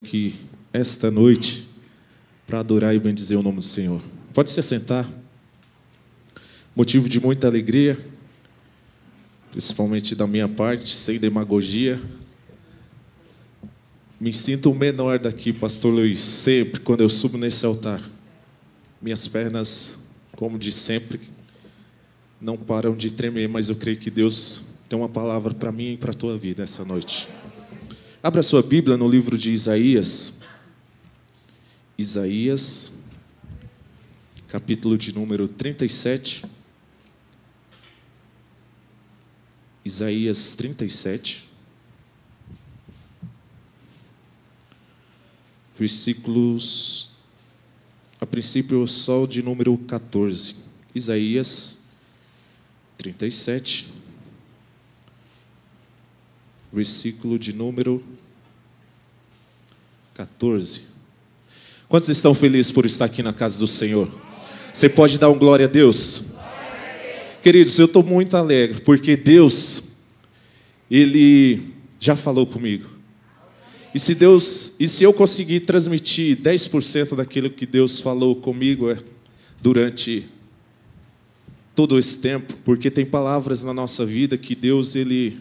Aqui esta noite para adorar e bendizer o nome do Senhor. Pode se assentar. Motivo de muita alegria, principalmente da minha parte, sem demagogia. Me sinto o menor daqui, Pastor Luiz, sempre quando eu subo nesse altar. Minhas pernas, como de sempre, não param de tremer, mas eu creio que Deus tem uma palavra para mim e para a tua vida essa noite. Abra sua Bíblia no livro de Isaías. Isaías, capítulo de número 37. Isaías 37. Versículos, a princípio, só de número 14. Isaías 37. Versículo de número 14. Quantos estão felizes por estar aqui na casa do Senhor? Você pode dar um glória a Deus? Queridos, eu estou muito alegre, porque Deus, Ele já falou comigo. E se eu conseguir transmitir 10% daquilo que Deus falou comigo durante todo esse tempo, porque tem palavras na nossa vida que Deus, Ele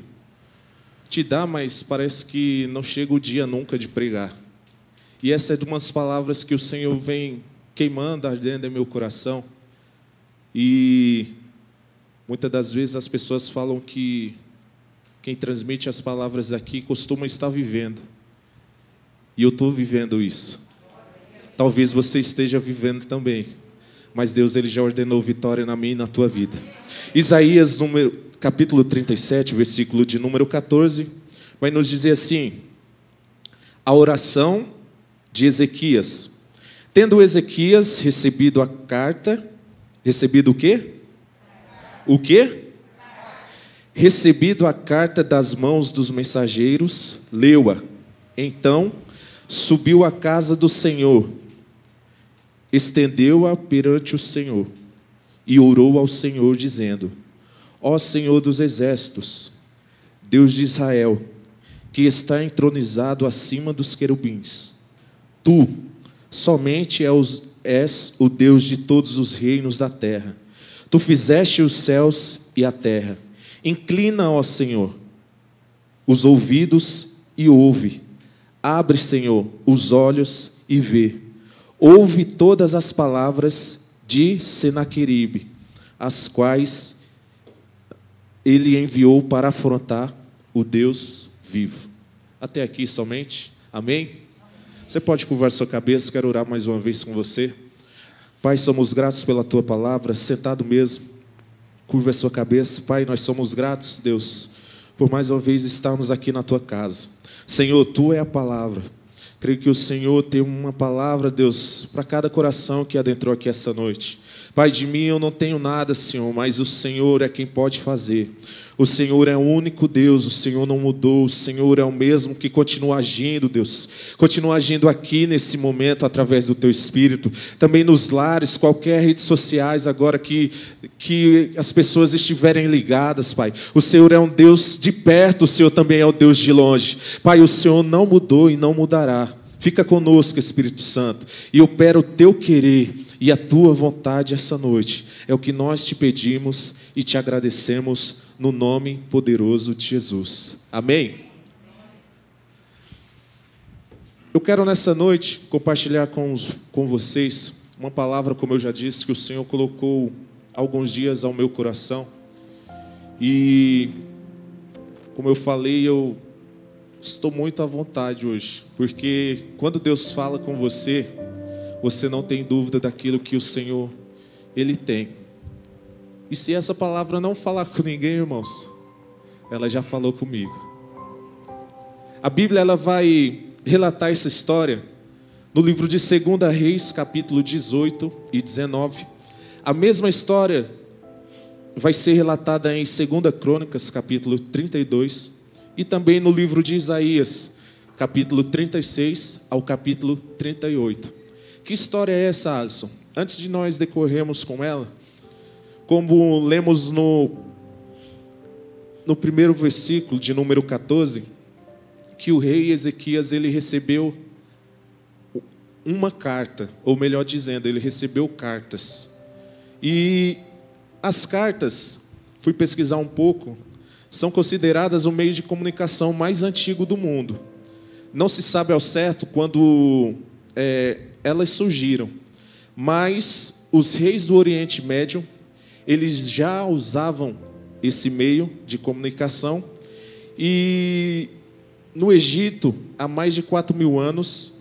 te dá, mas parece que não chega o dia nunca de pregar. E essa é de umas palavras que o Senhor vem queimando, ardendo em meu coração. E muitas das vezes as pessoas falam que quem transmite as palavras daqui costuma estar vivendo. E eu estou vivendo isso. Talvez você esteja vivendo também. Mas Deus, Ele já ordenou vitória na minha e na tua vida. Isaías, capítulo 37, versículo de número 14, vai nos dizer assim: a oração de Ezequias. Tendo Ezequias recebido a carta, recebido o quê? O quê? Recebido a carta das mãos dos mensageiros, leu-a. Então subiu à casa do Senhor, estendeu-a perante o Senhor e orou ao Senhor, dizendo: ó Senhor dos exércitos, Deus de Israel, que está entronizado acima dos querubins, tu somente és o Deus de todos os reinos da terra. Tu fizeste os céus e a terra. Inclina, ó Senhor, os ouvidos e ouve. Abre, Senhor, os olhos e vê. Ouve todas as palavras de Senaqueribe, as quais ele enviou para afrontar o Deus vivo. Até aqui somente. Amém? Você pode curvar sua cabeça, quero orar mais uma vez com você. Pai, somos gratos pela tua palavra, sentado mesmo, curva sua cabeça. Pai, nós somos gratos, Deus, por mais uma vez estarmos aqui na tua casa. Senhor, tu é a palavra. Creio que o Senhor tem uma palavra, Deus, para cada coração que adentrou aqui essa noite. Pai, de mim eu não tenho nada, Senhor, mas o Senhor é quem pode fazer. O Senhor é o único Deus, o Senhor não mudou, o Senhor é o mesmo que continua agindo, Deus. Continua agindo aqui nesse momento através do Teu Espírito. Também nos lares, qualquer redes sociais agora que as pessoas estiverem ligadas, Pai. O Senhor é um Deus de perto, o Senhor também é o Deus de longe. Pai, o Senhor não mudou e não mudará. Fica conosco, Espírito Santo, e opera o Teu querer e a Tua vontade essa noite. É o que nós te pedimos e te agradecemos no nome poderoso de Jesus. Amém? Eu quero nessa noite compartilhar com vocês uma palavra, como eu já disse, que o Senhor colocou alguns dias ao meu coração. E, como eu falei, eu estou muito à vontade hoje, porque quando Deus fala com você, você não tem dúvida daquilo que o Senhor, Ele tem. E se essa palavra não falar com ninguém, irmãos, ela já falou comigo. A Bíblia, ela vai relatar essa história no livro de 2 Reis, capítulo 18 e 19. A mesma história vai ser relatada em 2 Crônicas, capítulo 32, e também no livro de Isaías, capítulo 36 ao capítulo 38. Que história é essa, Alisson? Antes de nós decorrermos com ela, como lemos no primeiro versículo de número 14, que o rei Ezequias ele recebeu uma carta, ou melhor dizendo, ele recebeu cartas. E as cartas, fui pesquisar um pouco, são consideradas o meio de comunicação mais antigo do mundo. Não se sabe ao certo quando elas surgiram, mas os reis do Oriente Médio, eles já usavam esse meio de comunicação. E no Egito, há mais de 4.000 anos,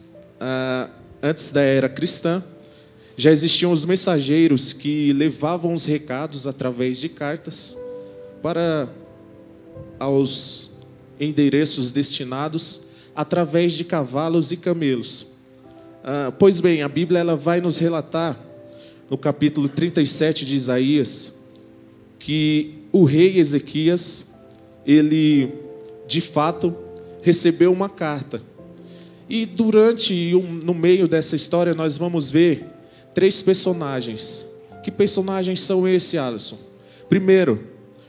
antes da era cristã, já existiam os mensageiros que levavam os recados através de cartas para aos endereços destinados através de cavalos e camelos. Pois bem, a Bíblia ela vai nos relatar, no capítulo 37 de Isaías, que o rei Ezequias, ele, de fato, recebeu uma carta. E no meio dessa história, nós vamos ver 3 personagens. Que personagens são esses, Alisson? Primeiro,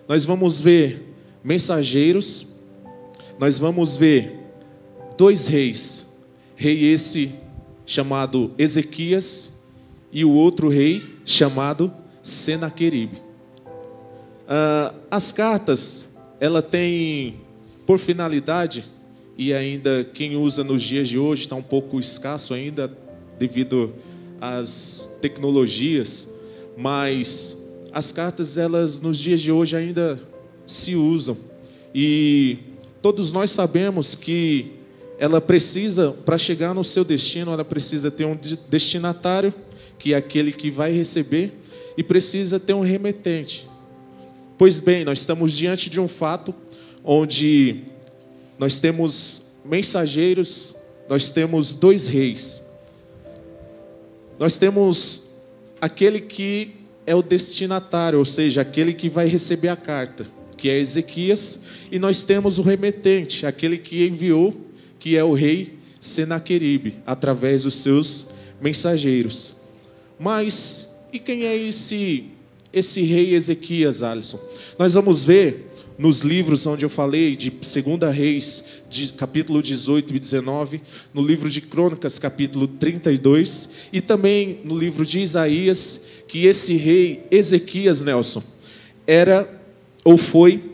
nós vamos ver mensageiros, nós vamos ver 2 reis. Rei esse chamado Ezequias e o outro rei chamado Senaqueribe. As cartas, ela tem por finalidade, e ainda quem usa nos dias de hoje está um pouco escasso ainda devido às tecnologias, mas as cartas, elas nos dias de hoje ainda se usam. E todos nós sabemos que ela precisa, para chegar no seu destino, ela precisa ter um destinatário, que é aquele que vai receber, e precisa ter um remetente. Pois bem, nós estamos diante de um fato onde nós temos mensageiros, nós temos 2 reis. Nós temos aquele que é o destinatário, ou seja, aquele que vai receber a carta, que é Ezequias, e nós temos o remetente, aquele que enviou, que é o rei Senaqueribe, através dos seus mensageiros. Mas, e quem é esse rei Ezequias, Alisson? Nós vamos ver nos livros onde eu falei, de 2 Reis, de capítulo 18 e 19, no livro de Crônicas, capítulo 32, e também no livro de Isaías, que esse rei Ezequias, Nelson, era ou foi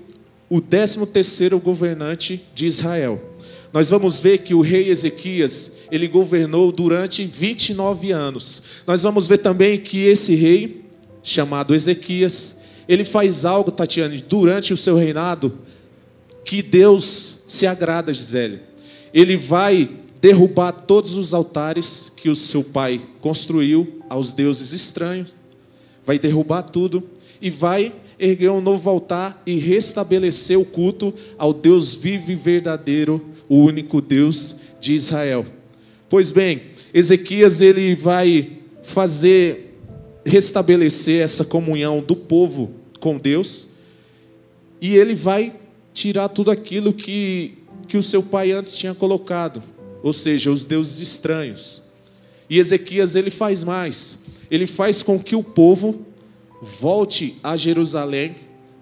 o 13º governante de Israel. Nós vamos ver que o rei Ezequias, ele governou durante 29 anos. Nós vamos ver também que esse rei, chamado Ezequias, ele faz algo, Tatiane, durante o seu reinado, que Deus se agrada, Gisele. Ele vai derrubar todos os altares que o seu pai construiu aos deuses estranhos, vai derrubar tudo e vai erguer um novo altar e restabelecer o culto ao Deus vivo e verdadeiro, o único Deus de Israel. Pois bem, Ezequias, ele vai restabelecer essa comunhão do povo com Deus, e ele vai tirar tudo aquilo que o seu pai antes tinha colocado, ou seja, os deuses estranhos. E Ezequias, ele faz mais, ele faz com que o povo volte a Jerusalém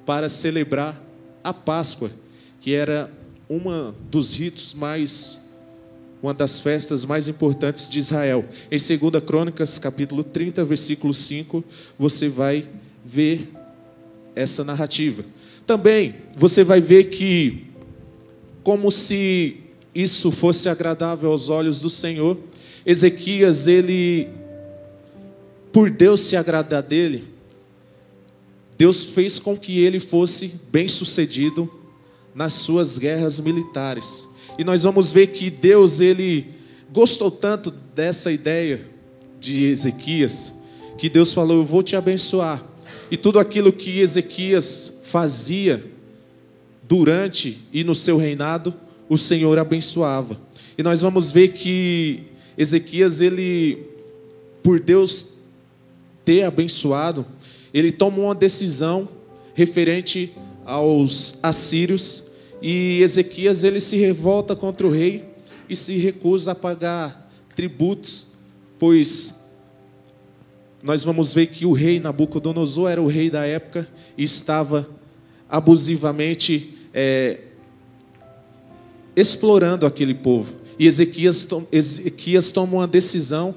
para celebrar a Páscoa, que era uma das festas mais importantes de Israel. Em 2 Crônicas, capítulo 30, versículo 5, você vai ver essa narrativa. Também você vai ver que, como se isso fosse agradável aos olhos do Senhor, Ezequias, ele, por Deus se agradar dele, Deus fez com que ele fosse bem-sucedido nas suas guerras militares. E nós vamos ver que Deus, ele gostou tanto dessa ideia de Ezequias, que Deus falou: eu vou te abençoar. E tudo aquilo que Ezequias fazia durante e no seu reinado, o Senhor abençoava. E nós vamos ver que Ezequias, ele, por Deus ter abençoado, ele toma uma decisão referente aos assírios, e Ezequias, ele se revolta contra o rei e se recusa a pagar tributos, pois nós vamos ver que o rei Nabucodonosor era o rei da época e estava abusivamente explorando aquele povo. E Ezequias toma uma decisão,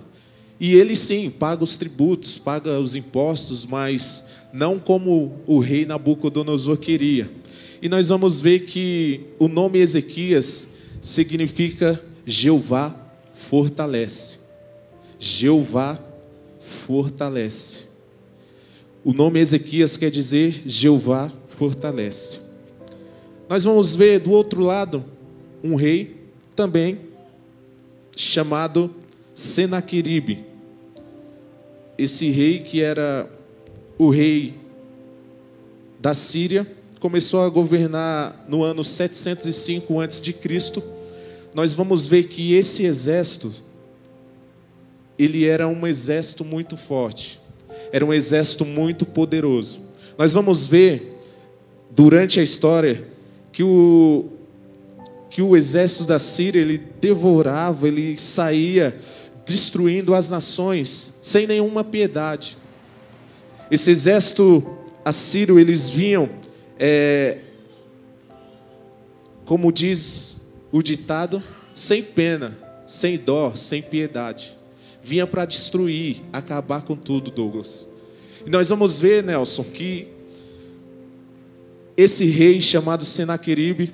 e ele sim, paga os tributos, paga os impostos, mas não como o rei Nabucodonosor queria. E nós vamos ver que o nome Ezequias significa Jeová fortalece. Jeová fortalece. O nome Ezequias quer dizer Jeová fortalece. Nós vamos ver do outro lado um rei também chamado Senaqueribe. Esse rei, que era o rei da Síria, começou a governar no ano 705 a.C. Nós vamos ver que esse exército, ele era um exército muito forte, era um exército muito poderoso. Nós vamos ver durante a história que o exército da Síria, ele devorava, ele saía destruindo as nações sem nenhuma piedade. Esse exército assírio, eles vinham, como diz o ditado, sem pena, sem dó, sem piedade. Vinha para destruir, acabar com tudo, Douglas. E nós vamos ver, Nelson, que esse rei chamado Senaqueribe,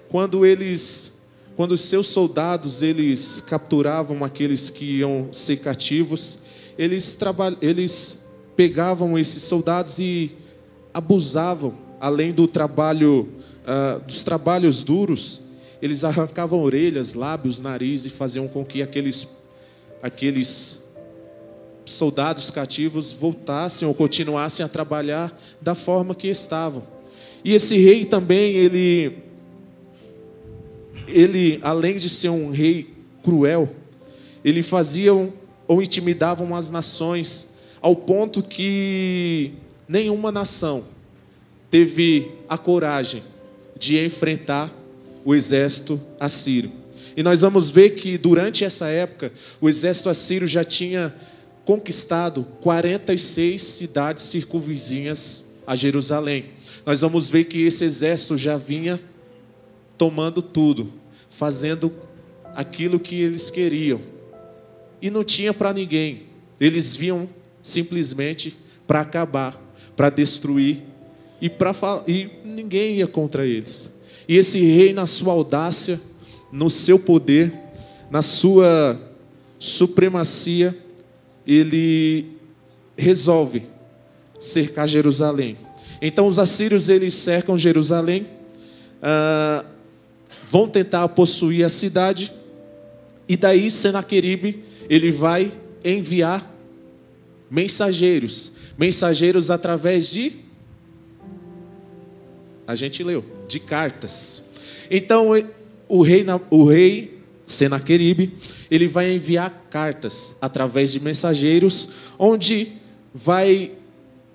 quando os seus soldados, eles capturavam aqueles que iam ser cativos, eles pegavam esses soldados e abusavam, além do trabalho, dos trabalhos duros, eles arrancavam orelhas, lábios, nariz, e faziam com que aqueles soldados cativos voltassem ou continuassem a trabalhar da forma que estavam. E esse rei também, ele, além de ser um rei cruel, ele fazia ou intimidavam as nações, ao ponto que nenhuma nação teve a coragem de enfrentar o exército assírio. E nós vamos ver que durante essa época, o exército assírio já tinha conquistado 46 cidades circunvizinhas a Jerusalém. Nós vamos ver que esse exército já vinha tomando tudo, fazendo aquilo que eles queriam. E não tinha para ninguém. Eles vinham simplesmente para acabar, para destruir, e ninguém ia contra eles. E esse rei, na sua audácia, no seu poder, na sua supremacia, ele resolve cercar Jerusalém. Então os assírios, eles cercam Jerusalém, vão tentar possuir a cidade, e daí Senaqueribe, ele vai enviar mensageiros através de, a gente leu, de cartas. Então o rei Senaqueribe, ele vai enviar cartas através de mensageiros, onde vai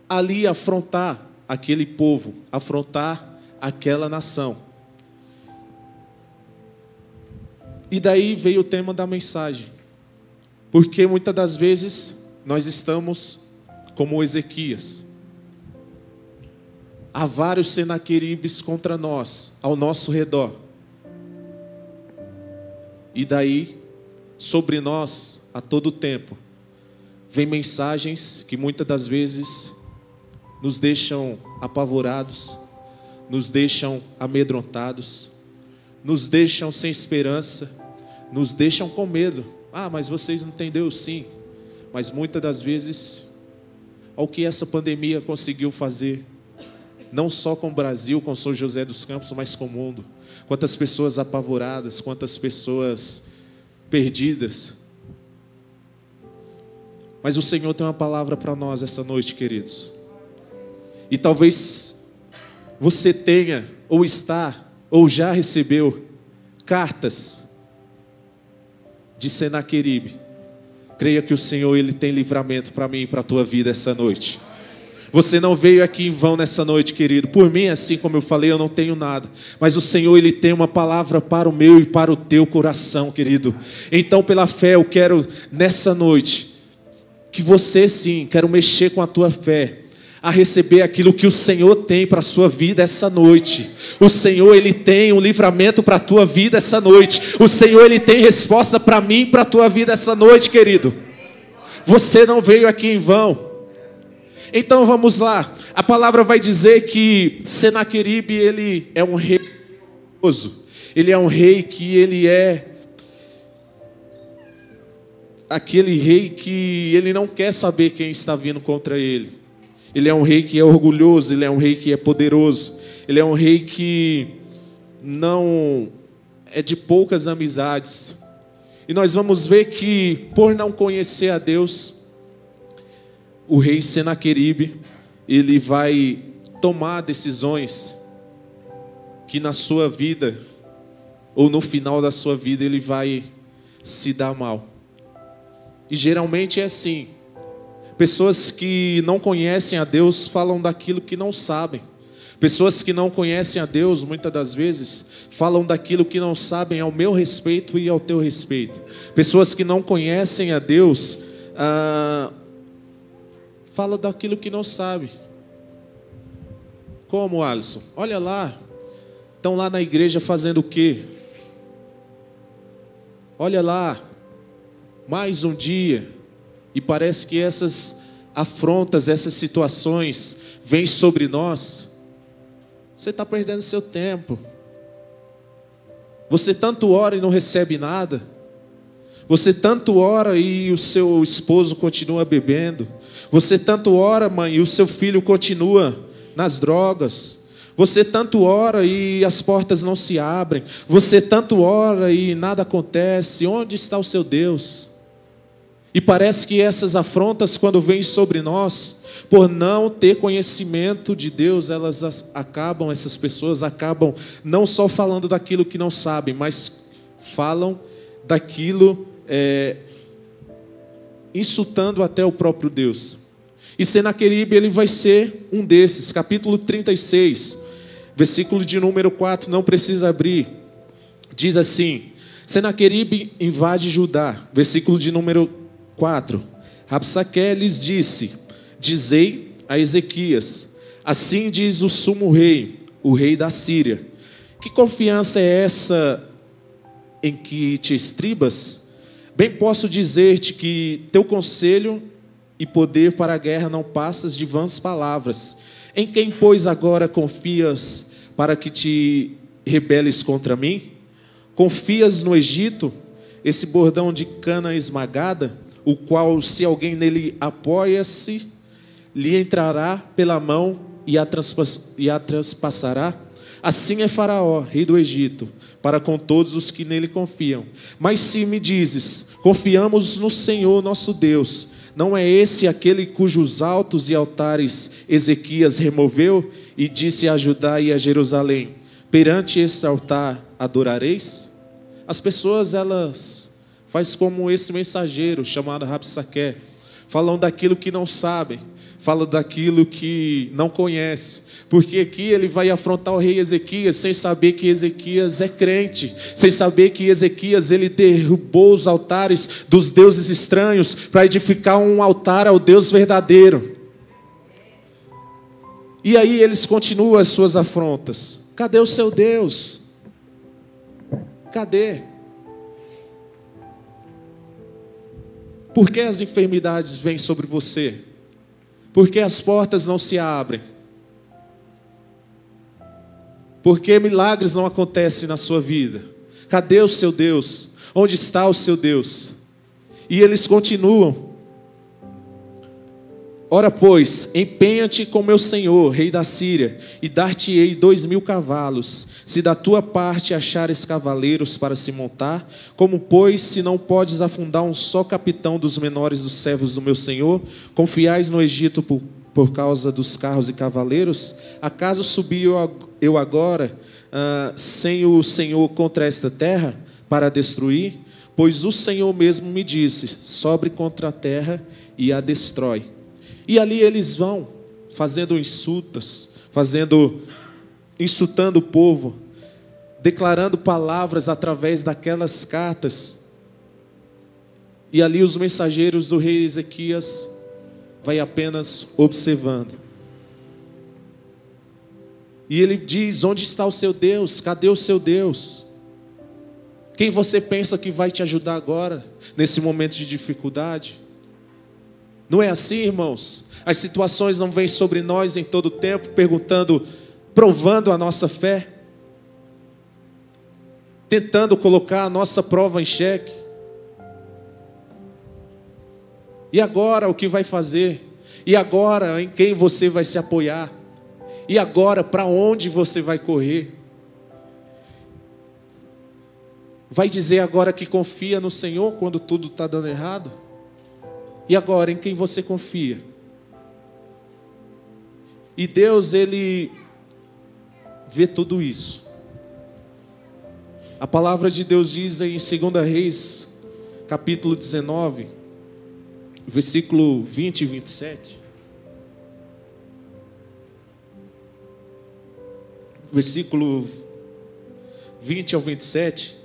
ali afrontar aquele povo, afrontar aquela nação. E daí veio o tema da mensagem, porque muitas das vezes nós estamos como Ezequias. Há vários Senaqueribes contra nós, ao nosso redor. E daí, sobre nós, a todo tempo, vem mensagens que muitas das vezes nos deixam apavorados, nos deixam amedrontados, nos deixam sem esperança, nos deixam com medo. Ah, mas vocês não têm Deus? Sim. Mas muitas das vezes, ao que essa pandemia conseguiu fazer, não só com o Brasil, com São José dos Campos, mas com o mundo. Quantas pessoas apavoradas, quantas pessoas perdidas. Mas o Senhor tem uma palavra para nós essa noite, queridos. E talvez você tenha, ou está, ou já recebeu cartas de Senaqueribe. Creia que o Senhor, Ele tem livramento para mim e para a tua vida essa noite. Você não veio aqui em vão nessa noite, querido. Por mim, assim como eu falei, eu não tenho nada. Mas o Senhor, Ele tem uma palavra para o meu e para o teu coração, querido. Então, pela fé, eu quero, nessa noite, que você sim, quero mexer com a tua fé. a receber aquilo que o Senhor tem para a sua vida essa noite. O Senhor, Ele tem um livramento para a tua vida essa noite. O Senhor, Ele tem resposta para mim e para a tua vida essa noite, querido. Você não veio aqui em vão. Então vamos lá. A palavra vai dizer que Senaqueribe, ele é um rei poderoso. Ele é um rei que ele é aquele rei que ele não quer saber quem está vindo contra ele. Ele é um rei que é orgulhoso, ele é um rei que é poderoso. Ele é um rei que não é de poucas amizades. E nós vamos ver que, por não conhecer a Deus, o rei Senaqueribe, ele vai tomar decisões que na sua vida, ou no final da sua vida, ele vai se dar mal. E geralmente é assim. Pessoas que não conhecem a Deus falam daquilo que não sabem. Pessoas que não conhecem a Deus, muitas das vezes, falam daquilo que não sabem ao meu respeito e ao teu respeito. Pessoas que não conhecem a Deus, falam daquilo que não sabem. Como, Alisson? Olha lá, estão lá na igreja fazendo o quê? Olha lá, mais um dia, e parece que essas afrontas, essas situações vêm sobre nós. Você está perdendo seu tempo. Você tanto ora e não recebe nada. Você tanto ora e o seu esposo continua bebendo. Você tanto ora, mãe, e o seu filho continua nas drogas. Você tanto ora e as portas não se abrem. Você tanto ora e nada acontece. Onde está o seu Deus? E parece que essas afrontas, quando vêm sobre nós, por não ter conhecimento de Deus, essas pessoas acabam não só falando daquilo que não sabem, mas falam daquilo, insultando até o próprio Deus. E Senaqueribe, ele vai ser um desses. Capítulo 36, versículo de número 4, não precisa abrir. Diz assim: Senaqueribe invade Judá. Versículo de número 4. Rabsaque lhes disse: dizei a Ezequias, assim diz o sumo rei, o rei da Síria: que confiança é essa em que te estribas? Bem posso dizer-te que teu conselho e poder para a guerra não passas de vãs palavras. Em quem, pois, agora confias para que te rebeles contra mim? Confias no Egito, esse bordão de cana esmagada, o qual, se alguém nele apoia-se, lhe entrará pela mão e a transpassará? Assim é Faraó, rei do Egito, para com todos os que nele confiam. Mas se me dizes: confiamos no Senhor nosso Deus, não é esse aquele cujos altos e altares Ezequias removeu e disse a Judá e a Jerusalém: perante este altar adorareis? As pessoas, elas faz como esse mensageiro chamado Rabsaque, falam daquilo que não sabem, falam daquilo que não conhecem, porque aqui ele vai afrontar o rei Ezequias sem saber que Ezequias é crente, sem saber que Ezequias ele derrubou os altares dos deuses estranhos para edificar um altar ao Deus verdadeiro. E aí eles continuam as suas afrontas. Cadê o seu Deus? Cadê? Por que as enfermidades vêm sobre você? Por que as portas não se abrem? Por que milagres não acontecem na sua vida? Cadê o seu Deus? Onde está o seu Deus? E eles continuam. Ora, pois, empenha-te com meu senhor, rei da Síria, e dar-te-ei 2.000 cavalos, se da tua parte achares cavaleiros para se montar. Como, pois, se não podes afundar um só capitão dos menores dos servos do meu senhor, confiais no Egito por causa dos carros e cavaleiros? Acaso subi eu agora sem o Senhor contra esta terra para destruir? Pois o Senhor mesmo me disse: sobre contra a terra e a destrói. E ali eles vão fazendo insultas, insultando o povo, declarando palavras através daquelas cartas. E ali os mensageiros do rei Ezequias vai apenas observando. E ele diz: onde está o seu Deus? Cadê o seu Deus? Quem você pensa que vai te ajudar agora, nesse momento de dificuldade? Não é assim, irmãos? As situações não vêm sobre nós em todo tempo, provando a nossa fé, tentando colocar a nossa prova em xeque. E agora o que vai fazer? E agora em quem você vai se apoiar? E agora para onde você vai correr? Vai dizer agora que confia no Senhor quando tudo está dando errado? E agora em quem você confia? E Deus, Ele vê tudo isso. A palavra de Deus diz em 2 Reis, capítulo 19, versículo 20 e 27. Versículo 20 ao 27.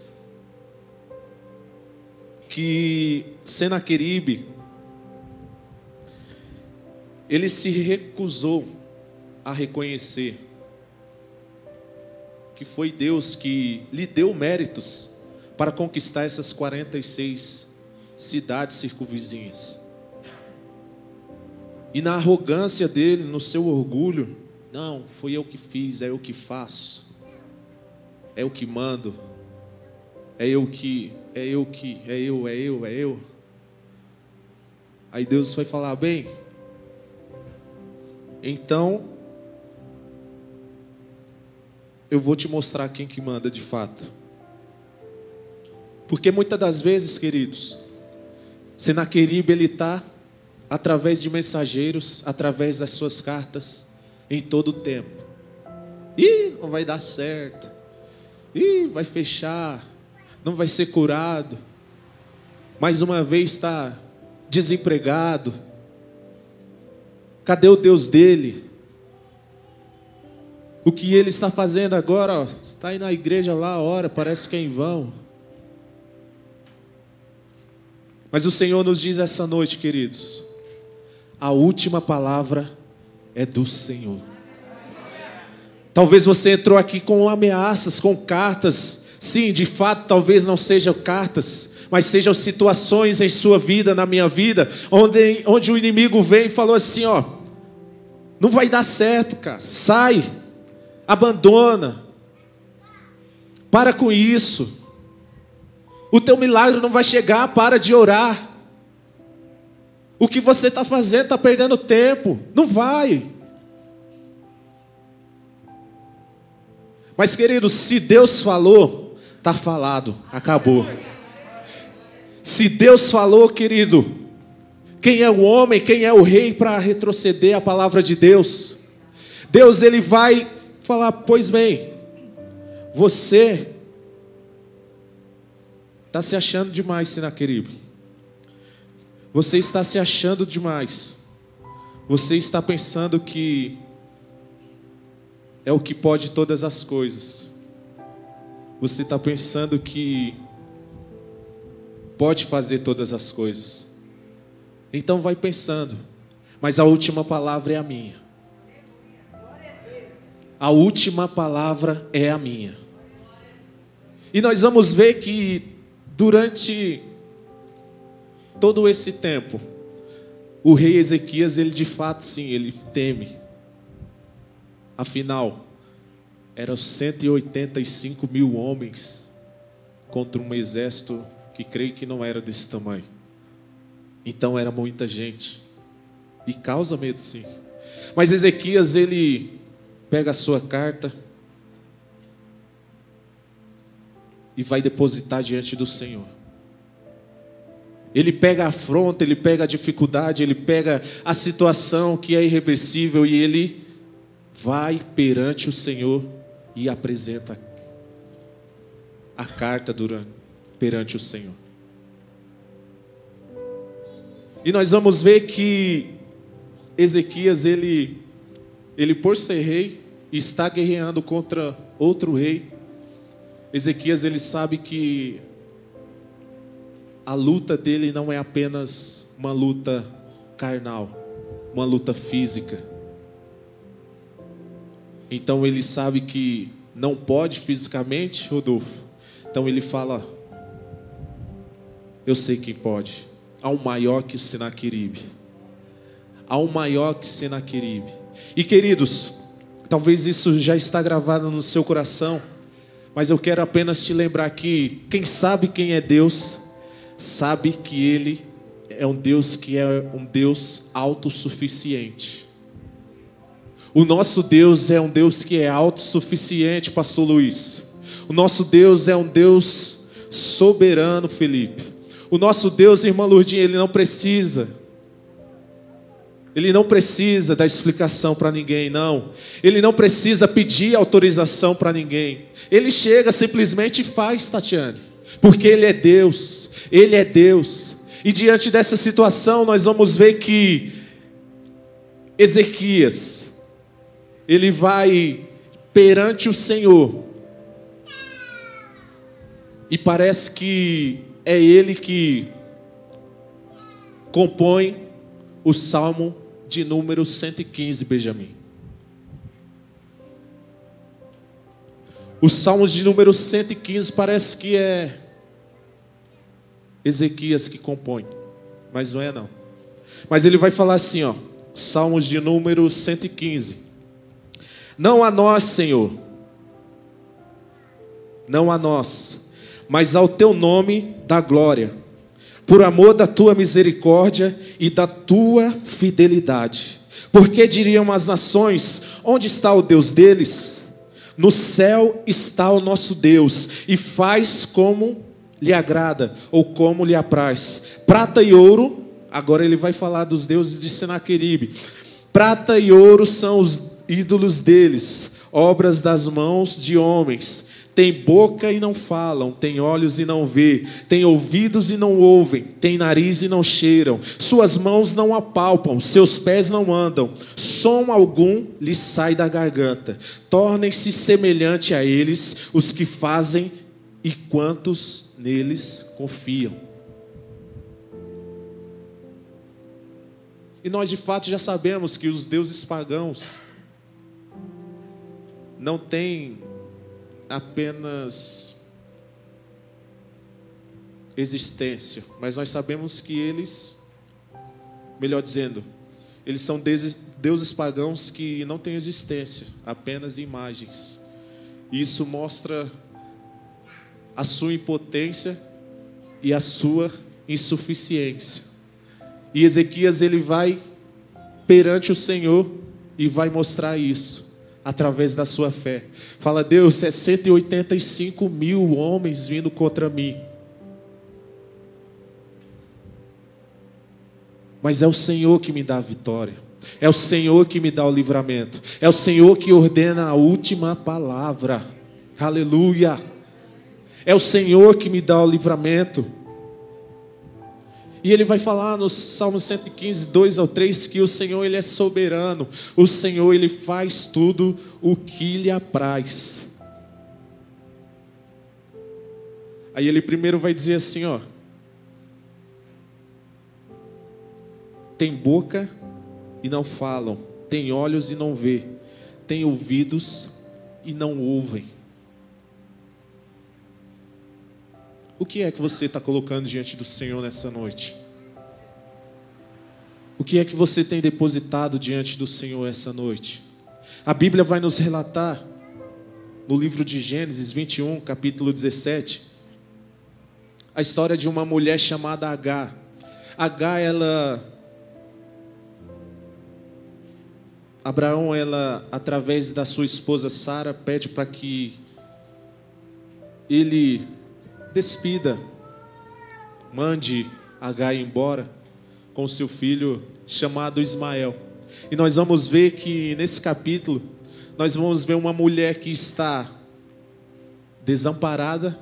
Que Senaqueribe, ele se recusou a reconhecer que foi Deus que lhe deu méritos para conquistar essas 46 cidades circunvizinhas. E na arrogância dele, no seu orgulho, não, foi eu que fiz, é eu que faço, é eu que mando, é eu. Aí Deus vai falar: bem, então eu vou te mostrar quem que manda de fato. Porque muitas das vezes, queridos, Senaqueribe, ele está através de mensageiros, através das suas cartas, em todo o tempo. Não vai dar certo. Vai fechar. Não vai ser curado. Mais uma vez está desempregado. Cadê o Deus dele? O que ele está fazendo agora? Está aí na igreja lá, ora, parece que é em vão. Mas o Senhor nos diz essa noite, queridos, a última palavra é do Senhor. Talvez você entrou aqui com ameaças, com cartas. Sim, de fato, talvez não sejam cartas, mas sejam situações em sua vida, na minha vida, onde o inimigo veio e falou assim: não vai dar certo, cara, sai, abandona, para com isso, o teu milagre não vai chegar, para de orar, o que você está fazendo, está perdendo tempo, não vai. Mas, queridos, se Deus falou, está falado, acabou. Se Deus falou, querido, quem é o homem, quem é o rei para retroceder a palavra de Deus? Deus, ele vai falar: pois bem, você está se achando demais, Senaqueribe. Você está se achando demais. Você está pensando que é o que pode todas as coisas. Você está pensando que pode fazer todas as coisas. Então vai pensando. Mas a última palavra é a minha. A última palavra é a minha. E nós vamos ver que durante todo esse tempo, o rei Ezequias, ele de fato sim, ele teme. Afinal, eram 185 mil homens contra um exército que creio que não era desse tamanho. Então era muita gente. E causa medo sim. Mas Ezequias, ele pega a sua carta e vai depositar diante do Senhor. Ele pega a afronta, ele pega a dificuldade, ele pega a situação que é irreversível e ele vai perante o Senhor e apresenta a carta perante o Senhor. E nós vamos ver que Ezequias, ele por ser rei, está guerreando contra outro rei. Ezequias, ele sabe que a luta dele não é apenas uma luta carnal, uma luta física. Então ele sabe que não pode fisicamente, Rodolfo. Então ele fala: eu sei quem pode. Há um maior que o Senaqueribe. Há um maior que Senaqueribe. E queridos, talvez isso já está gravado no seu coração, mas eu quero apenas te lembrar que quem sabe quem é Deus, sabe que Ele é um Deus que é um Deus autossuficiente. O nosso Deus é um Deus que é autossuficiente, pastor Luiz. O nosso Deus é um Deus soberano, Felipe. O nosso Deus, irmã Lourdinha, Ele não precisa dar explicação para ninguém, não. Ele não precisa pedir autorização para ninguém. Ele chega simplesmente e faz, Tatiane. Porque Ele é Deus. Ele é Deus. E diante dessa situação, nós vamos ver que Ezequias, ele vai perante o Senhor. E parece que é ele que compõe o Salmo de número 115, Benjamin. Os Salmos de número 115 parece que é Ezequias que compõe, mas não é não. Mas ele vai falar assim, ó, Salmos de número 115. Não a nós, Senhor, não a nós, mas ao teu nome dá glória, por amor da tua misericórdia e da tua fidelidade. Porque diriam as nações: onde está o Deus deles? No céu está o nosso Deus, e faz como lhe agrada, ou como lhe apraz. Prata e ouro, agora ele vai falar dos deuses de Senaqueribe. Prata e ouro são os ídolos deles, obras das mãos de homens. Tem boca e não falam, tem olhos e não vê, tem ouvidos e não ouvem, tem nariz e não cheiram, suas mãos não apalpam, seus pés não andam, som algum lhes sai da garganta. Tornem-se semelhante a eles os que fazem e quantos neles confiam. E nós de fato já sabemos que os deuses pagãos não têm apenas existência, mas nós sabemos que eles, melhor dizendo, eles são deuses pagãos que não têm existência, apenas imagens. Isso mostra a sua impotência e a sua insuficiência. E Ezequias, ele vai perante o Senhor e vai mostrar isso através da sua fé. Fala: Deus, é 185 mil homens vindo contra mim, mas é o Senhor que me dá a vitória, é o Senhor que me dá o livramento, é o Senhor que ordena a última palavra. Aleluia! É o Senhor que me dá o livramento. E ele vai falar no Salmo 115, 2 ao 3, que o Senhor, ele é soberano. O Senhor, ele faz tudo o que lhe apraz. Aí ele primeiro vai dizer assim, ó: tem boca e não falam, tem olhos e não vê, tem ouvidos e não ouvem. O que é que você está colocando diante do Senhor nessa noite? O que é que você tem depositado diante do Senhor essa noite? A Bíblia vai nos relatar, no livro de Gênesis 21, capítulo 17, a história de uma mulher chamada Agar. Agar, Abraão, através da sua esposa Sara, pede para que ele despida, mande Agar embora com seu filho chamado Ismael. E nós vamos ver que nesse capítulo nós vamos ver uma mulher que está desamparada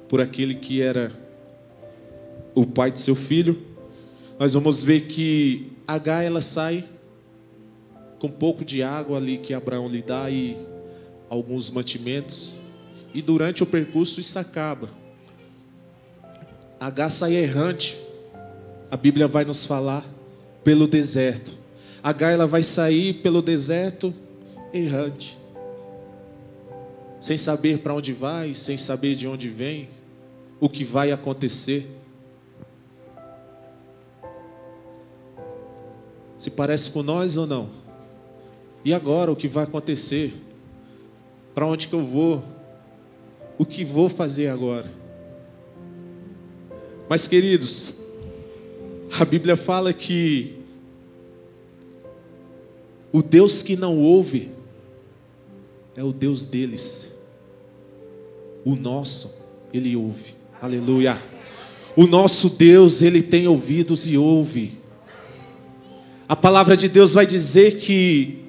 por aquele que era o pai de seu filho. Nós vamos ver que Agar, ela sai com um pouco de água ali que Abraão lhe dá e alguns mantimentos, e durante o percurso isso acaba. Agar sai errante, a Bíblia vai nos falar, pelo deserto. Agar, ela vai sair pelo deserto errante. sem saber para onde vai, sem saber de onde vem, o que vai acontecer. Se parece com nós ou não? E agora, o que vai acontecer? Para onde que eu vou? O que vou fazer agora? Mas, queridos, a Bíblia fala que o Deus que não ouve é o Deus deles. O nosso, Ele ouve. Aleluia. O nosso Deus, Ele tem ouvidos e ouve. A palavra de Deus vai dizer que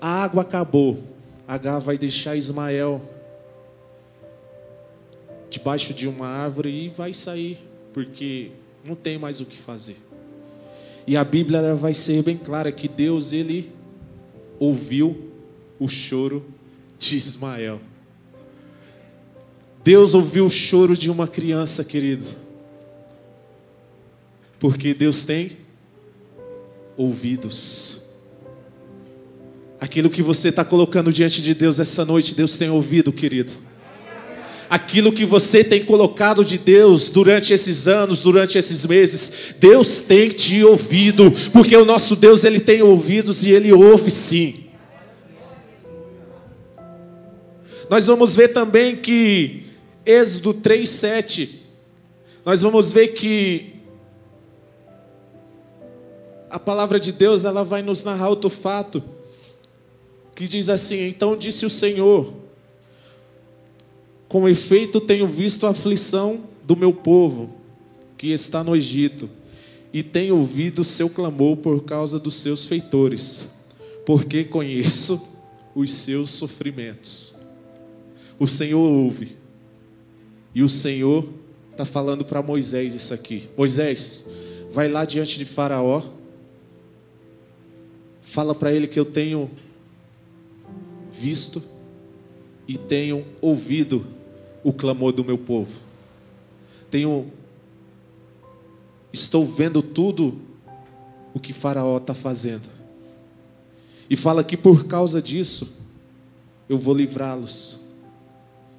a água acabou. Agar vai deixar Ismael debaixo de uma árvore e vai sair, porque não tem mais o que fazer. E a Bíblia vai ser bem clara que Deus, Ele ouviu o choro de Ismael. Deus ouviu o choro de uma criança, querido. Porque Deus tem ouvidos. Aquilo que você está colocando diante de Deus essa noite, Deus tem ouvido, querido. Aquilo que você tem colocado de Deus durante esses anos, durante esses meses, Deus tem te ouvido, porque o nosso Deus, Ele tem ouvidos e Ele ouve sim. Nós vamos ver também que Êxodo 3:7, nós vamos ver que a palavra de Deus, ela vai nos narrar outro fato, que diz assim: então disse o Senhor, com efeito tenho visto a aflição do meu povo, que está no Egito, e tenho ouvido o seu clamor por causa dos seus feitores, porque conheço os seus sofrimentos. O Senhor ouve, e o Senhor está falando para Moisés isso aqui: Moisés, vai lá diante de Faraó, fala para ele que eu tenho visto e tenho ouvido o clamor do meu povo. Estou vendo tudo o que Faraó está fazendo. E fala que por causa disso eu vou livrá-los.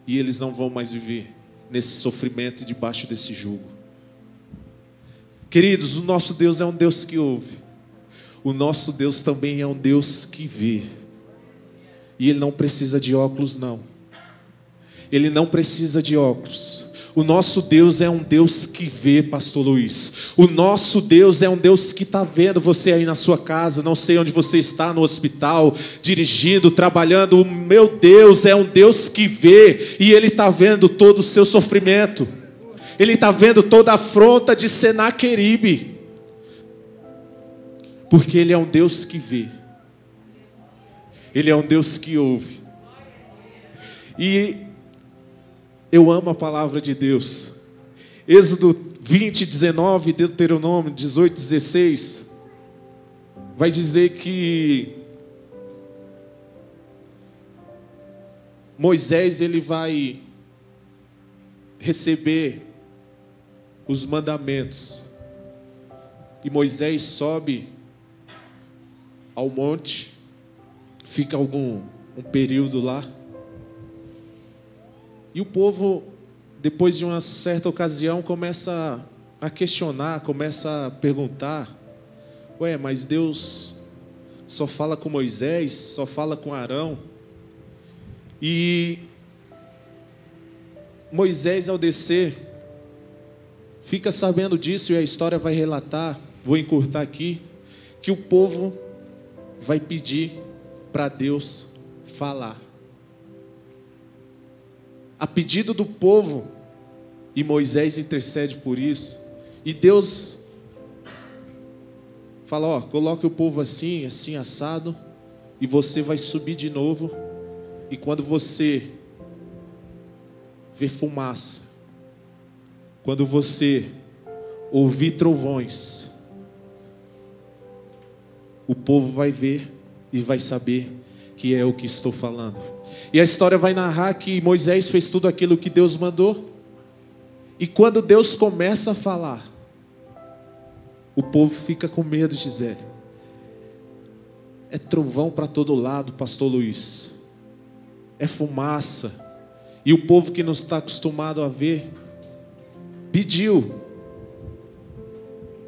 E eles não vão mais viver nesse sofrimento e debaixo desse jugo. Queridos, o nosso Deus é um Deus que ouve. O nosso Deus também é um Deus que vê. E Ele não precisa de óculos, não. Ele não precisa de óculos. O nosso Deus é um Deus que vê, pastor Luiz. O nosso Deus é um Deus que está vendo você aí na sua casa. Não sei onde você está, no hospital, dirigindo, trabalhando. O meu Deus é um Deus que vê. E Ele está vendo todo o seu sofrimento. Ele está vendo toda a afronta de Senaqueribe. Porque Ele é um Deus que vê. Ele é um Deus que ouve. E eu amo a palavra de Deus. Êxodo 20, 19, Deuteronômio 18, 16. Vai dizer que Moisés, ele vai receber os mandamentos. E Moisés sobe ao monte, fica um período lá. E o povo, depois de uma certa ocasião, começa a questionar, começa a perguntar: ué, mas Deus só fala com Moisés, só fala com Arão? E Moisés, ao descer, fica sabendo disso, e a história vai relatar, vou encurtar aqui, que o povo vai pedir para Deus falar. A pedido do povo, e Moisés intercede por isso, e Deus fala: ó, coloque o povo assim, assim assado, e você vai subir de novo, e quando você ver fumaça, quando você ouvir trovões, o povo vai ver e vai saber que é o que estou falando. E a história vai narrar que Moisés fez tudo aquilo que Deus mandou. E quando Deus começa a falar, o povo fica com medo, Gisele. É trovão para todo lado, pastor Luiz. é fumaça. E o povo que não está acostumado a ver, pediu,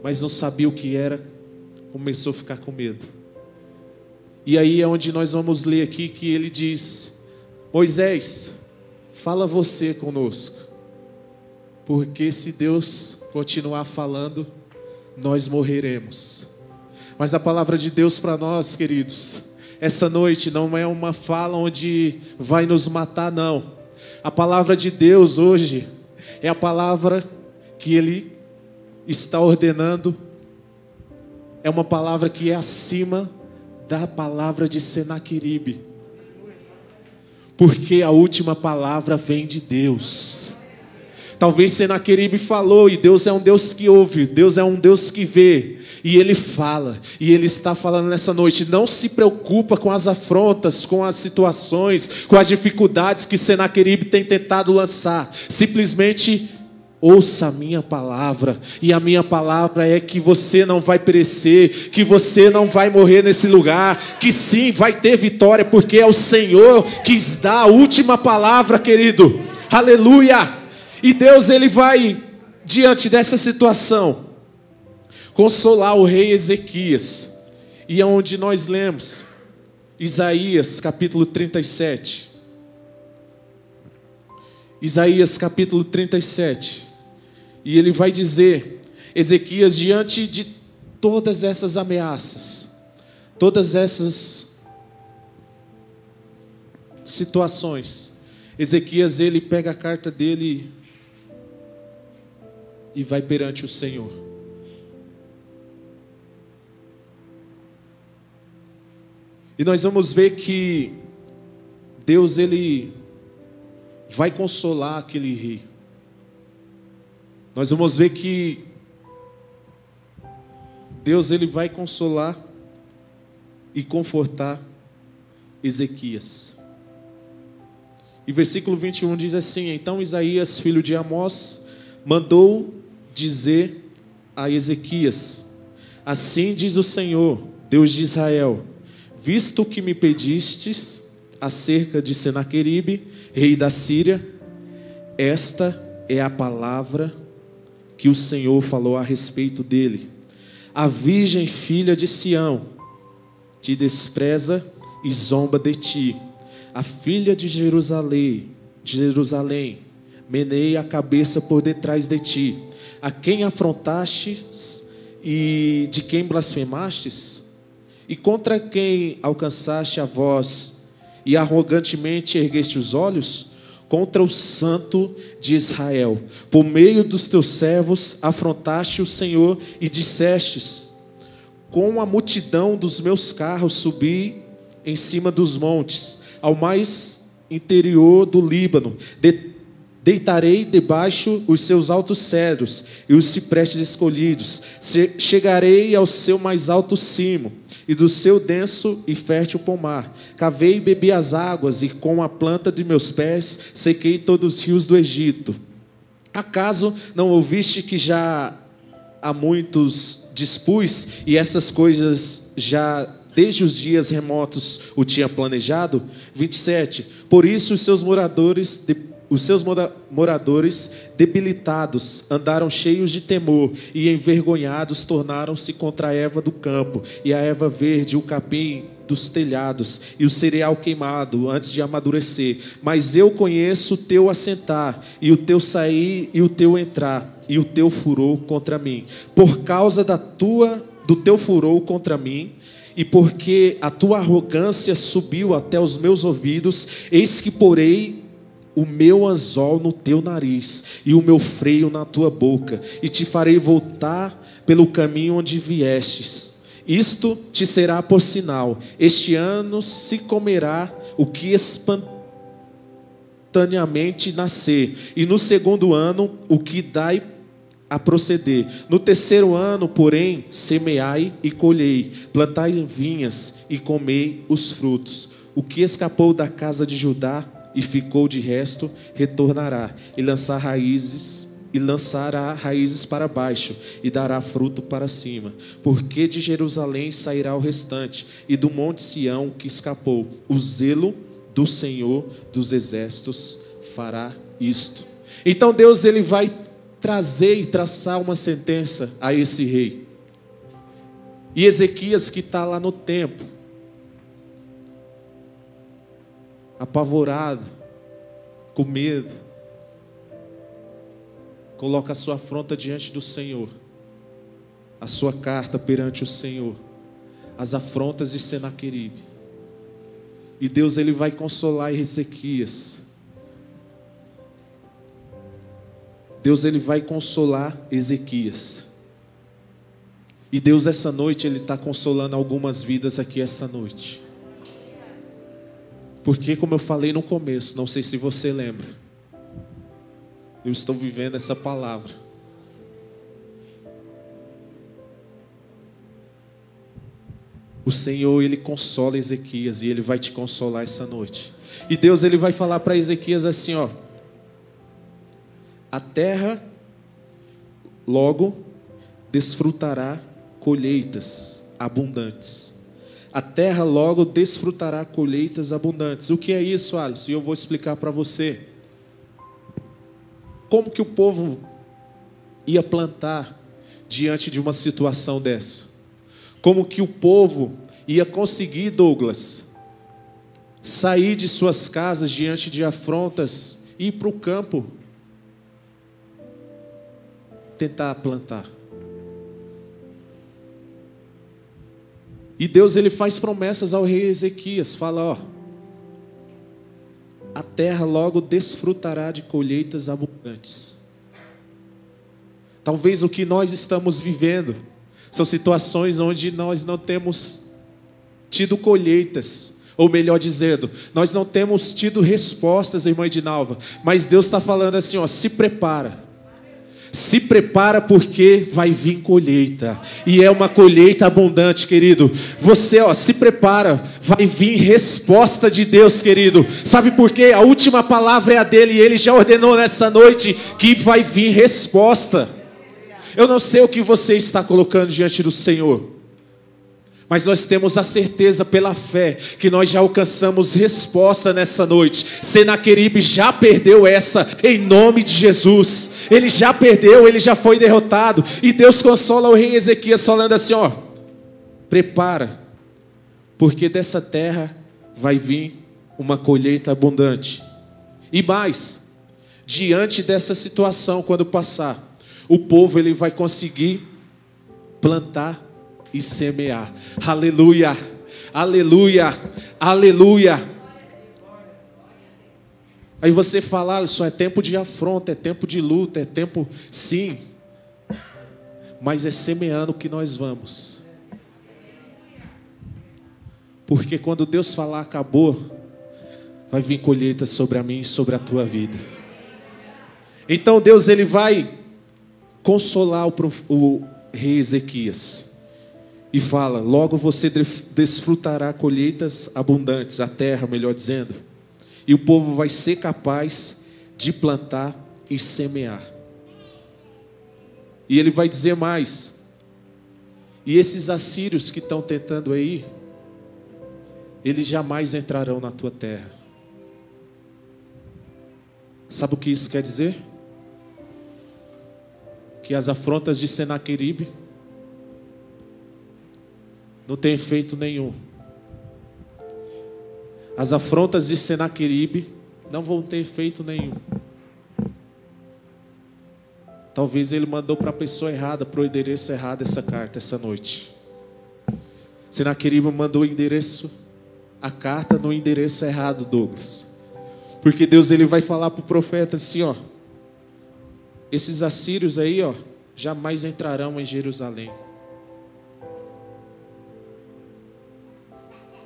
mas não sabia o que era, começou a ficar com medo. E aí é onde nós vamos ler aqui que ele diz: Moisés, fala você conosco, porque se Deus continuar falando, nós morreremos. Mas a palavra de Deus para nós, queridos, essa noite não é uma fala onde vai nos matar, não. A palavra de Deus hoje é a palavra que Ele está ordenando, é uma palavra que é acima da palavra de Senaqueribe, porque a última palavra vem de Deus. Talvez Senaqueribe falou, e Deus é um Deus que ouve, Deus é um Deus que vê, e Ele fala, e Ele está falando nessa noite. Não se preocupa com as afrontas, com as situações, com as dificuldades que Senaqueribe tem tentado lançar. Simplesmente ouça a minha palavra, e a minha palavra é que você não vai perecer, que você não vai morrer nesse lugar, que sim, vai ter vitória, porque é o Senhor que dá a última palavra, querido. Aleluia! E Deus, Ele vai, diante dessa situação, consolar o rei Ezequias. E é onde nós lemos Isaías capítulo 37. Isaías capítulo 37. E ele vai dizer, Ezequias, diante de todas essas ameaças, todas essas situações, Ezequias, ele pega a carta dele e vai perante o Senhor. E nós vamos ver que Deus, Ele vai consolar aquele rei. Nós vamos ver que Deus, Ele vai consolar e confortar Ezequias. E versículo 21 diz assim: Então Isaías, filho de Amós, mandou dizer a Ezequias: Assim diz o Senhor, Deus de Israel, visto que me pedistes acerca de Senaqueribe, rei da Síria, esta é a palavra que o Senhor falou a respeito dele. A virgem filha de Sião te despreza e zomba de ti. A filha de Jerusalém meneia a cabeça por detrás de ti. A quem afrontastes e de quem blasfemastes? E contra quem alcançaste a voz e arrogantemente ergueste os olhos? Contra o Santo de Israel. Por meio dos teus servos afrontaste o Senhor e dissestes: Com a multidão dos meus carros subi em cima dos montes, ao mais interior do Líbano. Deitarei debaixo os seus altos cedros e os ciprestes escolhidos. Chegarei ao seu mais alto cimo e do seu denso e fértil pomar. Cavei e bebi as águas, e com a planta de meus pés sequei todos os rios do Egito. Acaso não ouviste que já há muitos dispus, e essas coisas já desde os dias remotos o tinha planejado? 27. Por isso os seus moradores debilitados andaram cheios de temor, e envergonhados tornaram-se contra a erva do campo, e a erva verde, o capim dos telhados, e o cereal queimado antes de amadurecer. Mas eu conheço o teu assentar, e o teu sair, e o teu entrar, e o teu furor contra mim. Por causa do teu furor contra mim, e porque a tua arrogância subiu até os meus ouvidos, eis que porei o meu anzol no teu nariz e o meu freio na tua boca, e te farei voltar pelo caminho onde viestes. Isto te será por sinal: este ano se comerá o que espontaneamente nascer, e no segundo ano o que dai a proceder. No terceiro ano, porém, semeai e colhei, plantai vinhas e comei os frutos. O que escapou da casa de Judá e ficou de resto, retornará e lançará raízes para baixo, e dará fruto para cima. Porque de Jerusalém sairá o restante, e do monte Sião que escapou, o zelo do Senhor dos Exércitos fará isto. Então Deus ele vai trazer e traçar uma sentença a esse rei. E Ezequias, que está lá no templo, apavorado, com medo, coloca a sua afronta diante do Senhor, a sua carta perante o Senhor, as afrontas de Senaqueribe. E Deus ele vai consolar Ezequias. Deus ele vai consolar Ezequias. E Deus essa noite ele está consolando algumas vidas aqui essa noite. Porque como eu falei no começo, não sei se você lembra, eu estou vivendo essa palavra. O Senhor ele consola Ezequias e ele vai te consolar essa noite. E Deus ele vai falar para Ezequias assim, ó: a terra logo desfrutará colheitas abundantes. A terra logo desfrutará colheitas abundantes. O que é isso, Alisson? E eu vou explicar para você. Como que o povo ia plantar diante de uma situação dessa? Como que o povo ia conseguir, Douglas, sair de suas casas diante de afrontas e ir para o campo tentar plantar? E Deus ele faz promessas ao rei Ezequias, fala, ó: a terra logo desfrutará de colheitas abundantes. Talvez o que nós estamos vivendo são situações onde nós não temos tido colheitas, ou melhor dizendo, nós não temos tido respostas, irmã Edinalva, mas Deus está falando assim, ó: se prepara. Se prepara porque vai vir colheita. E é uma colheita abundante, querido. Você, ó, se prepara. Vai vir resposta de Deus, querido. Sabe por quê? A última palavra é a dele. E ele já ordenou nessa noite que vai vir resposta. Eu não sei o que você está colocando diante do Senhor, mas nós temos a certeza pela fé que nós já alcançamos resposta nessa noite. Senaqueribe já perdeu essa em nome de Jesus. Ele já perdeu, ele já foi derrotado. E Deus consola o rei Ezequias falando assim, ó: prepara, porque dessa terra vai vir uma colheita abundante. E mais, diante dessa situação, quando passar, o povo ele vai conseguir plantar e semear. Aleluia, aleluia, aleluia. Aí você fala, isso é tempo de afronta, é tempo de luta, é tempo, sim, mas é semeando que nós vamos. Porque quando Deus falar acabou, vai vir colheita sobre a mim e sobre a tua vida. Então Deus ele vai consolar o rei Ezequias. E fala, logo você desfrutará colheitas abundantes, a terra, melhor dizendo. E o povo vai ser capaz de plantar e semear. E ele vai dizer mais. E esses assírios que estão tentando aí, eles jamais entrarão na tua terra. Sabe o que isso quer dizer? Que as afrontas de Senaqueribe não tem efeito nenhum. As afrontas de Senaqueribe não vão ter efeito nenhum. Talvez ele mandou para a pessoa errada, para o endereço errado essa carta essa noite. Senaqueribe mandou o endereço, a carta no endereço errado, Douglas. Porque Deus ele vai falar para o profeta assim, ó: esses assírios aí, ó, jamais entrarão em Jerusalém.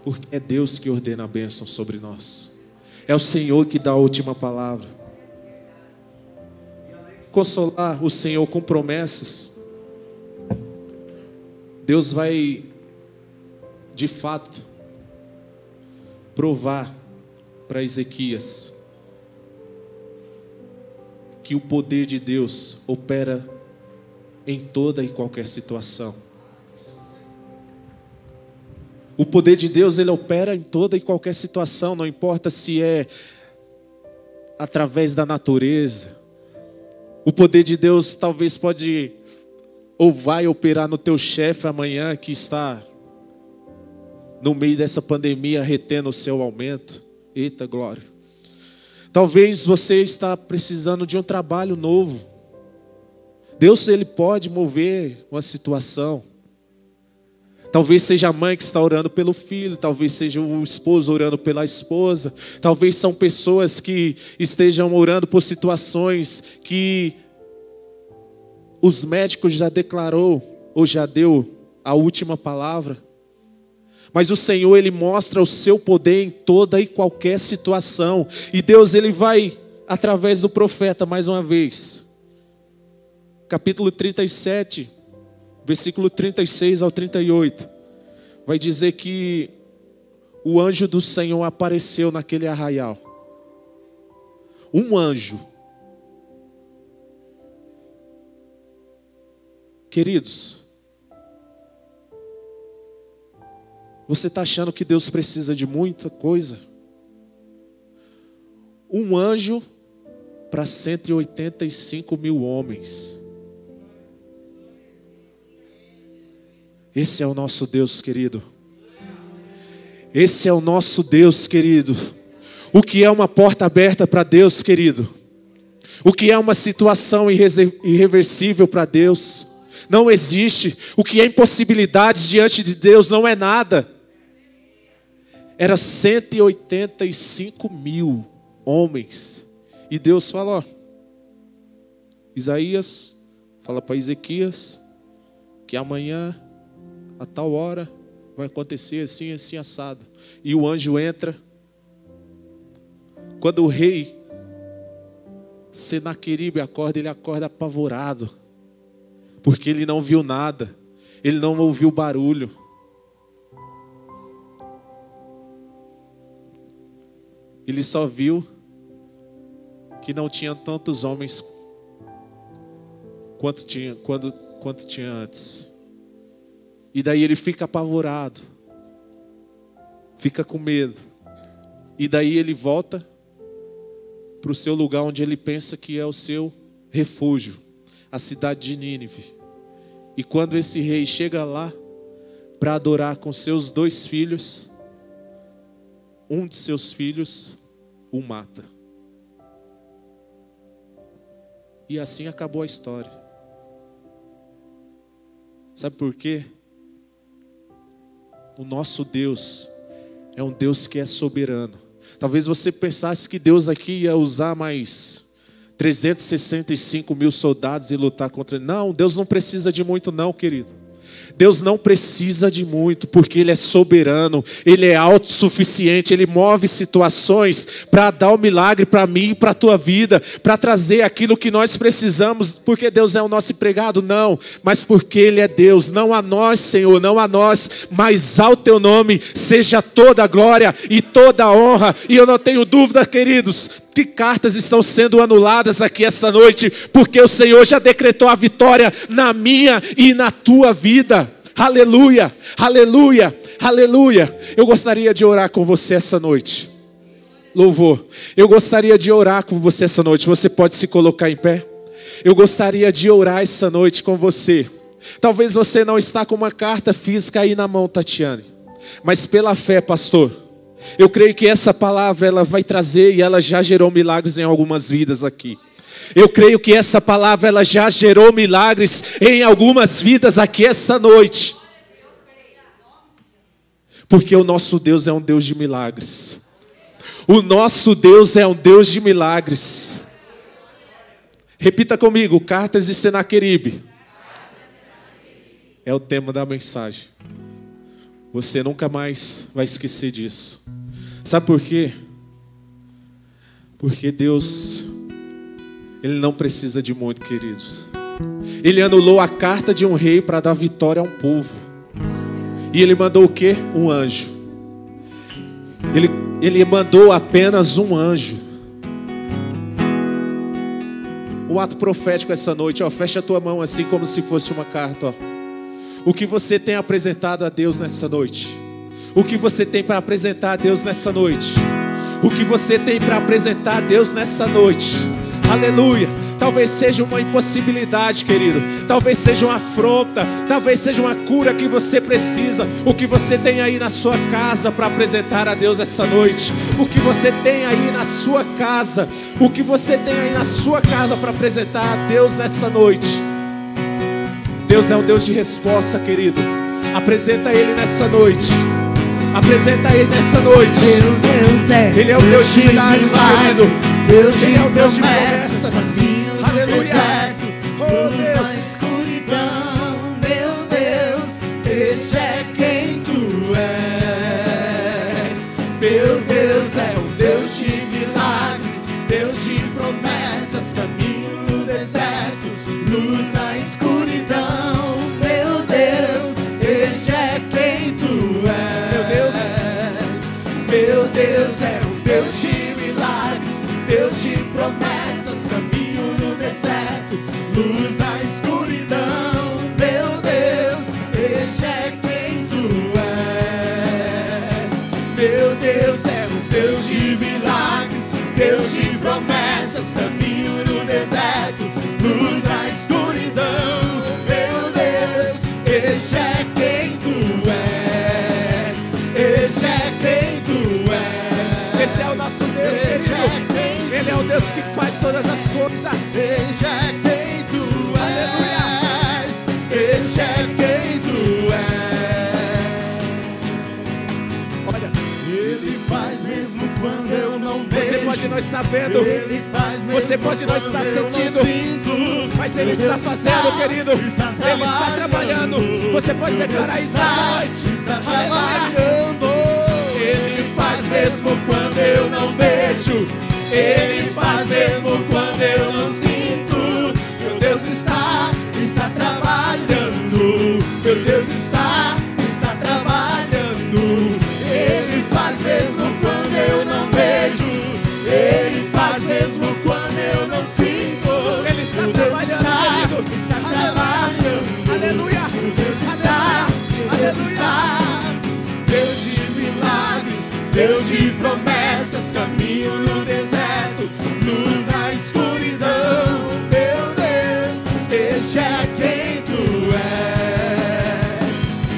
Porque é Deus que ordena a bênção sobre nós. É o Senhor que dá a última palavra. Consolar o Senhor com promessas. Deus vai, de fato, provar para Ezequias que o poder de Deus opera em toda e qualquer situação. O poder de Deus, ele opera em toda e qualquer situação, não importa se é através da natureza. O poder de Deus talvez pode ou vai operar no teu chefe amanhã que está no meio dessa pandemia retendo o seu aumento. Eita glória. Talvez você está precisando de um trabalho novo. Deus, ele pode mover uma situação. Talvez seja a mãe que está orando pelo filho, talvez seja o esposo orando pela esposa, talvez são pessoas que estejam orando por situações que os médicos já declarou ou já deu a última palavra. Mas o Senhor, ele mostra o seu poder em toda e qualquer situação. E Deus, ele vai através do profeta mais uma vez. Capítulo 37, versículo 36 ao 38. Vai dizer que o anjo do Senhor apareceu naquele arraial. Um anjo. Queridos, você está achando que Deus precisa de muita coisa? Um anjo para 185 mil homens. Esse é o nosso Deus, querido. Esse é o nosso Deus, querido. O que é uma porta aberta para Deus, querido? O que é uma situação irreversível para Deus? Não existe. O que é impossibilidade diante de Deus não é nada. Era 185 mil homens. E Deus falou, Isaías, fala para Ezequias, que amanhã, a tal hora, vai acontecer assim, assim, assado. E o anjo entra. Quando o rei Senaqueribe acorda, ele acorda apavorado. Porque ele não viu nada. Ele não ouviu barulho. Ele só viu que não tinha tantos homens quanto tinha antes. E daí ele fica apavorado. Fica com medo. E daí ele volta para o seu lugar onde ele pensa que é o seu refúgio. A cidade de Nínive. E quando esse rei chega lá para adorar com seus 2 filhos, um de seus filhos o mata. E assim acabou a história. Sabe por quê? O nosso Deus é um Deus que é soberano. Talvez você pensasse que Deus aqui ia usar mais 365 mil soldados e lutar contra ele. Não, Deus não precisa de muito não, querido. Deus não precisa de muito, porque Ele é soberano, Ele é autossuficiente, Ele move situações para dar o milagre para mim e para a tua vida, para trazer aquilo que nós precisamos, porque Deus é o nosso empregado? Não, mas porque Ele é Deus. Não a nós, Senhor, não a nós, mas ao Teu nome seja toda a glória e toda a honra. E eu não tenho dúvida, queridos, que cartas estão sendo anuladas aqui esta noite, porque o Senhor já decretou a vitória na minha e na tua vida. Aleluia, aleluia, aleluia. Eu gostaria de orar com você essa noite. Louvor. Eu gostaria de orar com você essa noite. Você pode se colocar em pé? Eu gostaria de orar essa noite com você. Talvez você não está com uma carta física aí na mão, Tatiane, mas pela fé, pastor, eu creio que essa palavra ela vai trazer, e ela já gerou milagres em algumas vidas aqui. Eu creio que essa palavra ela já gerou milagres em algumas vidas aqui esta noite. Porque o nosso Deus é um Deus de milagres. O nosso Deus é um Deus de milagres. Repita comigo, cartas de Senaqueribe. É o tema da mensagem. Você nunca mais vai esquecer disso. Sabe por quê? Porque Deus, Ele não precisa de muito, queridos. Ele anulou a carta de um rei para dar vitória a um povo. E Ele mandou o quê? Um anjo. Ele mandou apenas um anjo. Um ato profético essa noite, ó, fecha a tua mão assim como se fosse uma carta, ó. O que você tem apresentado a Deus nessa noite? O que você tem para apresentar a Deus nessa noite? O que você tem para apresentar a Deus nessa noite? Aleluia. Talvez seja uma impossibilidade, querido. Talvez seja uma afronta. Talvez seja uma cura que você precisa. O que você tem aí na sua casa para apresentar a Deus essa noite? O que você tem aí na sua casa? O que você tem aí na sua casa para apresentar a Deus nessa noite? Deus é um Deus de resposta, querido. Apresenta Ele nessa noite. Apresenta Ele nessa noite. Ele é o Deus de milagres, querido. Ele é o Deus de promessas. Aleluia. Oh Deus, na escuridão, meu Deus, este é quem tu és. Meu Deus é o Deus de milagres, Deus de promessas, caminho no deserto, luz na escuridão. Meu Deus, este é quem tu és. Meu Deus é o Deus de milagres, Deus de promessas, caminho no deserto, luz na escuridão. Meu Deus, este é quem tu és. Meu Deus é o Deus de milagres, Deus de promessas, caminho no deserto, luz na escuridão. Meu Deus, este é quem tu és. Este é quem tu és. esse é o nosso Deus, querido. Ele é o Deus que faz todas as coisas. Este é quem tu és. Este é quem tu és. Olha, Ele faz mesmo quando eu não vejo. você pode não estar vendo, Ele faz mesmo você pode não estar quando eu não sentindo, sinto. mas Ele está fazendo, querido. Ele está trabalhando. Você pode declarar isso essa noite. Está trabalhando. Ele faz mesmo quando eu não vejo. Ele faz mesmo quando eu não sinto. Meu Deus está trabalhando. Meu Deus está trabalhando. Ele faz mesmo quando eu não vejo. Ele faz mesmo quando eu não sinto. Ele está Meu Deus trabalhando, querido. está trabalhando. Aleluia. Meu Deus está, meu Deus está. Deus de milagres, Deus de promessas, caminho no deserto, luz na escuridão. Meu Deus, este é quem tu és.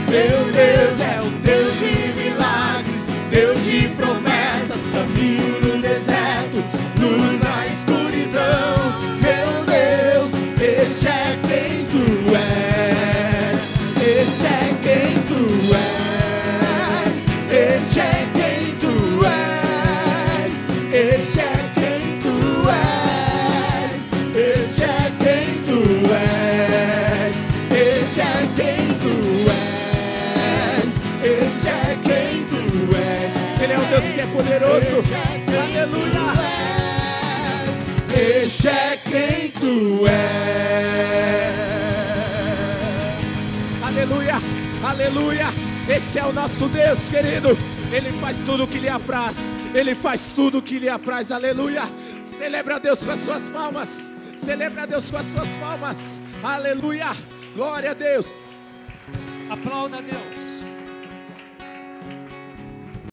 Meu Deus é o Deus de milagres, Deus de promessas, caminho no deserto, luz na escuridão. Meu Deus, este é quem tu és. Este é quem tu és. Este é quem tu és. Este é quem tu és. Este é quem tu és. Este é quem tu és. Este é quem tu és. Ele é um Deus que é poderoso. Aleluia. Este é quem tu és. Aleluia. Aleluia. Esse é o nosso Deus, querido. Ele faz tudo o que lhe apraz. Ele faz tudo o que lhe apraz. Aleluia. Celebra a Deus com as suas palmas. Celebra a Deus com as suas palmas. Aleluia. Glória a Deus. Aplauda a Deus.